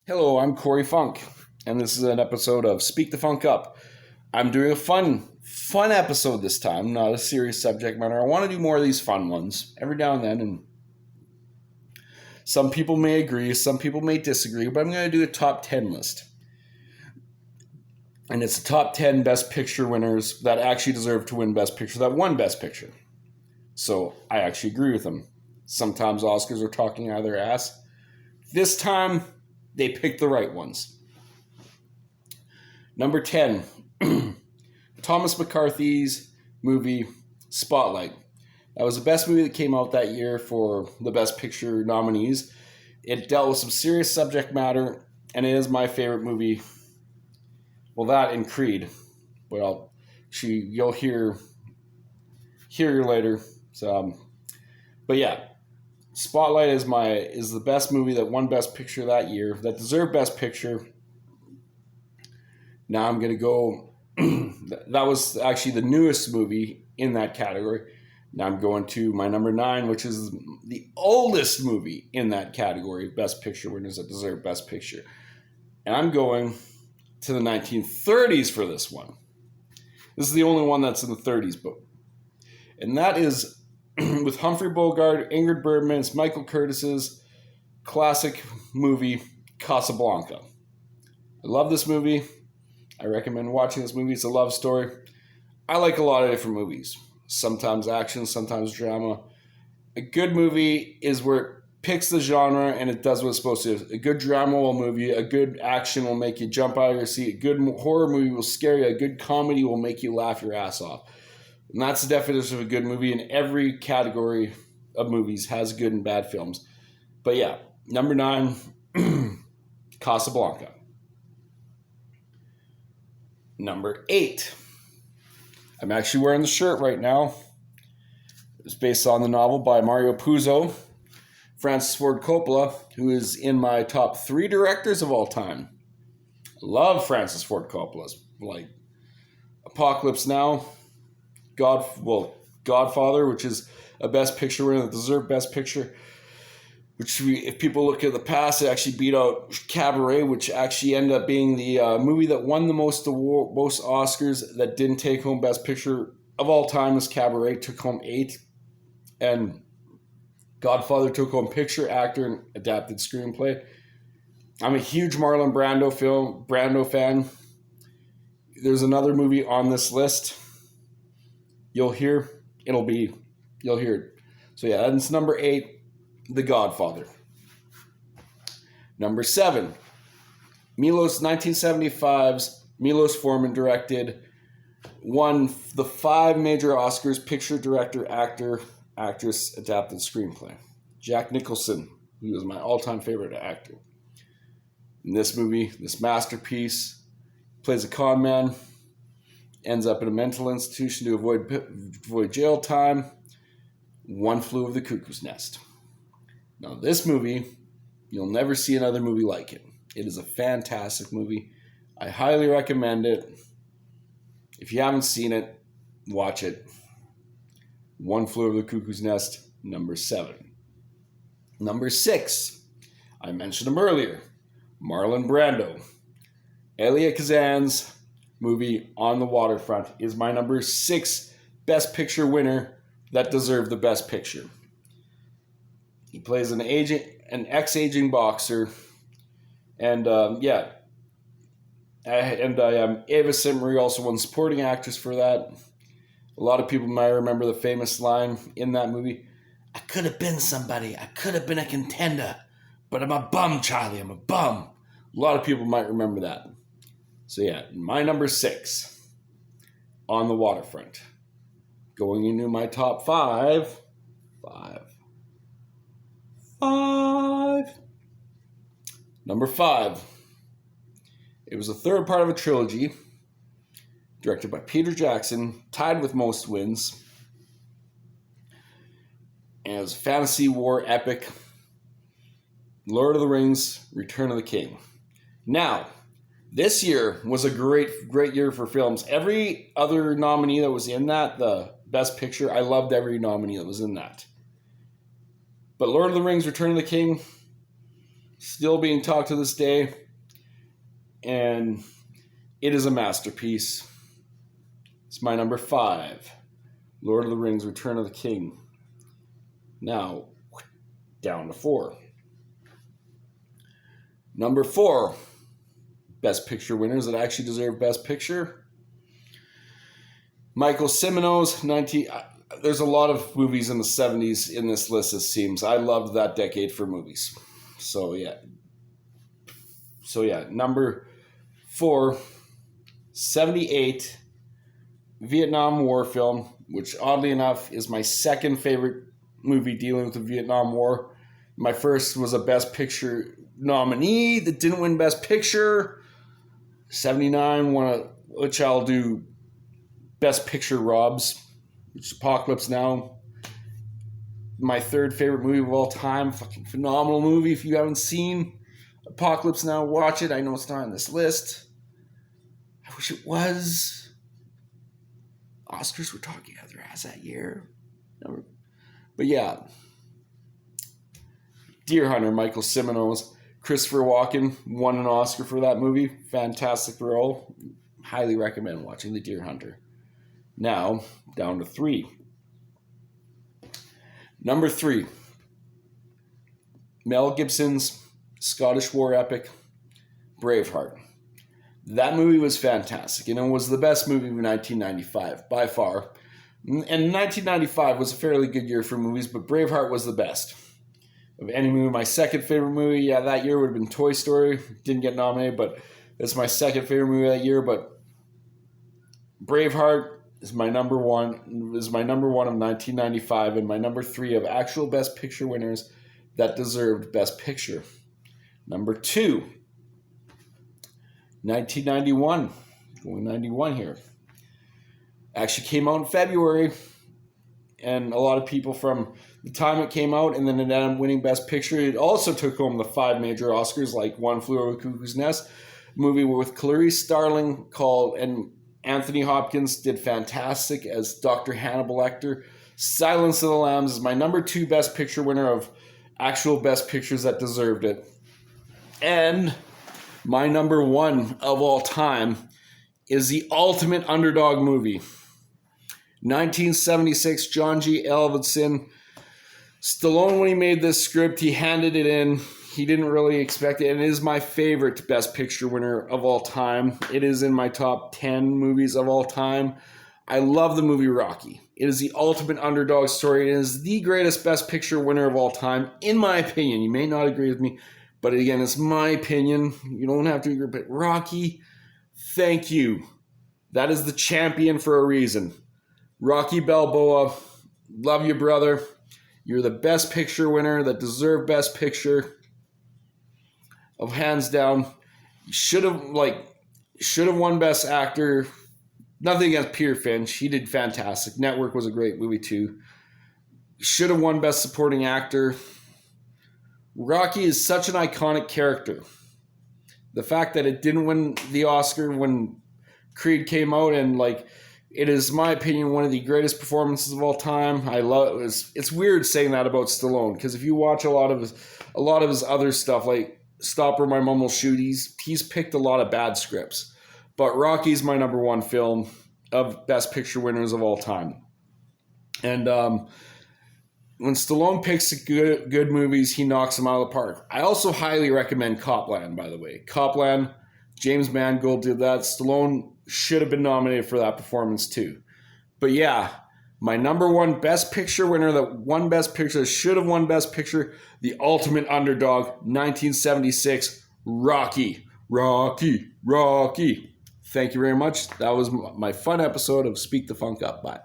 Hello, I'm Corey Funk, and this is an episode of Speak the Funk Up. I'm doing a fun episode this time, not a serious subject matter. I want to do more of these fun ones every now and then, and some people may agree, some people may disagree, but I'm going to do a top 10 list. And it's the top 10 Best Picture winners that actually deserve to win Best Picture, that won Best Picture. So I actually agree with them. Sometimes Oscars are talking out of their ass. This time, they picked the right ones. Number 10, Thomas McCarthy's movie Spotlight. That was the best movie that came out that year for the Best Picture nominees. It dealt with some serious subject matter, and it is my favorite movie. Well, that and Creed. Well, you'll hear later. So, but yeah. Spotlight is the best movie that won Best Picture that year, that deserved Best Picture. Now I'm going to go, that was actually the newest movie in that category. Now I'm going to my number 9, which is the oldest movie in that category, Best Picture winners that deserve Best Picture. And I'm going to the 1930s for this one. This is the only one that's in the 30s, and that is with Humphrey Bogart, Ingrid Bergman, Michael Curtis's classic movie, Casablanca. I love this movie. I recommend watching this movie. It's a love story. I like a lot of different movies. Sometimes action, sometimes drama. A good movie is where it picks the genre and it does what it's supposed to. A good drama will move you. A good action will make you jump out of your seat. A good horror movie will scare you. A good comedy will make you laugh your ass off. And that's the definition of a good movie, and every category of movies has good and bad films. But yeah, number 9, Casablanca. Number 8. I'm actually wearing the shirt right now. It's based on the novel by Mario Puzo, Francis Ford Coppola, who is in my top 3 directors of all time. I love Francis Ford Coppola's, like Apocalypse Now, Godfather, which is a Best Picture winner that deserved Best Picture. If people look at the past, it actually beat out Cabaret, which actually ended up being the movie that won the most Oscars that didn't take home Best Picture of all time. Was Cabaret, took home 8, and Godfather took home Picture, Actor, and Adapted Screenplay. I'm a huge Marlon Brando fan. There's another movie on this list. You'll hear it. So yeah, that's number 8, The Godfather. Number 7, 1975's Milos Forman directed, won the 5 major Oscars: picture, director, actor, actress, adapted screenplay. Jack Nicholson, who is my all-time favorite actor. In this movie, this masterpiece, plays a con man, ends up in a mental institution to avoid jail time. One Flew Over the Cuckoo's Nest. Now, this movie, you'll never see another movie like it. It is a fantastic movie. I highly recommend it. If you haven't seen it, watch it. One Flew Over the Cuckoo's Nest, number 7. Number 6, I mentioned him earlier, Marlon Brando. Elia Kazan's movie On the Waterfront is my number 6 Best Picture winner that deserved the Best Picture. He plays an ex-aging boxer, and Ava St-Marie also won supporting actress for that. A lot of people might remember the famous line in that movie, "I could have been somebody, I could have been a contender, but I'm a bum, Charlie, I'm a bum." A lot of people might remember that. So yeah, my number 6, On the Waterfront. Going into my top 5. Number 5. It was the third part of a trilogy, directed by Peter Jackson, tied with most wins. And it was a fantasy war epic, Lord of the Rings, Return of the King. Now, this year was a great year for films. Every other nominee that was in that, the Best Picture, I loved every nominee that was in that. But Lord of the Rings, Return of the King, Still being talked to this day. And it is a masterpiece. It's my number 5. Lord of the Rings, Return of the King. Now, down to 4. Number 4. Best Picture winners that actually deserve Best Picture. Michael Cimino's 19... There's a lot of movies in the 70s in this list, it seems. I loved that decade for movies. So, yeah. Number 4, 78, Vietnam War film, which oddly enough is my second favorite movie dealing with the Vietnam War. My first was a Best Picture nominee that didn't win Best Picture. 79, which I'll do Best Picture Robs, which is Apocalypse Now. My third favorite movie of all time. Fucking phenomenal movie. If you haven't seen Apocalypse Now, watch it. I know it's not on this list. I wish it was. Oscars were talking other ass that year. But yeah. Deer Hunter, Michael Cimino's. Christopher Walken won an Oscar for that movie. Fantastic role. Highly recommend watching The Deer Hunter. Now, down to 3. Number 3. Mel Gibson's Scottish war epic, Braveheart. That movie was fantastic, and it was the best movie of 1995, by far. And 1995 was a fairly good year for movies, but Braveheart was the best of any movie. My second favorite movie, that year would have been Toy Story. Didn't get nominated, but it's my second favorite movie that year. But Braveheart is my number 1. Is my number 1 of 1995, and my number 3 of actual Best Picture winners that deserved Best Picture. Number 2, 1991. Going 91 here. Actually came out in February, and a lot of people from the time it came out and then it ended up winning Best Picture. It also took home the 5 major Oscars, like One Flew Over the Cuckoo's Nest, a movie with Clarice Starling and Anthony Hopkins did fantastic as Dr. Hannibal Lecter. Silence of the Lambs is my number 2 Best Picture winner of actual Best Pictures that deserved it. And my number 1 of all time is The Ultimate Underdog Movie. 1976, John G. Avildsen. Stallone, when he made this script, he handed it in. He didn't really expect it. And it is my favorite Best Picture winner of all time. It is in my top 10 movies of all time. I love the movie Rocky. It is the ultimate underdog story. It is the greatest Best Picture winner of all time, in my opinion. You may not agree with me, but again, it's my opinion. You don't have to agree, but Rocky, thank you. That is the champion for a reason. Rocky Balboa, love you, brother. You're the Best Picture winner that deserved Best Picture. Of hands down. Should have won Best Actor. Nothing against Peter Finch. He did fantastic. Network was a great movie too. Should have won Best Supporting Actor. Rocky is such an iconic character. The fact that it didn't win the Oscar when Creed came out, and it is, in my opinion, one of the greatest performances of all time. I love it. It's weird saying that about Stallone, because if you watch a lot of his other stuff, like Stop or My Mom Will Shoot, he's picked a lot of bad scripts. But Rocky's my number 1 film of Best Picture winners of all time. And when Stallone picks good movies, he knocks them out of the park. I also highly recommend Copland, by the way. Copland, James Mangold did that. Stallone should have been nominated for that performance too. But yeah, my number 1 Best Picture winner that won Best Picture, should have won Best Picture, The Ultimate Underdog, 1976, Rocky. Rocky. Thank you very much. That was my fun episode of Speak the Funk Up. Bye.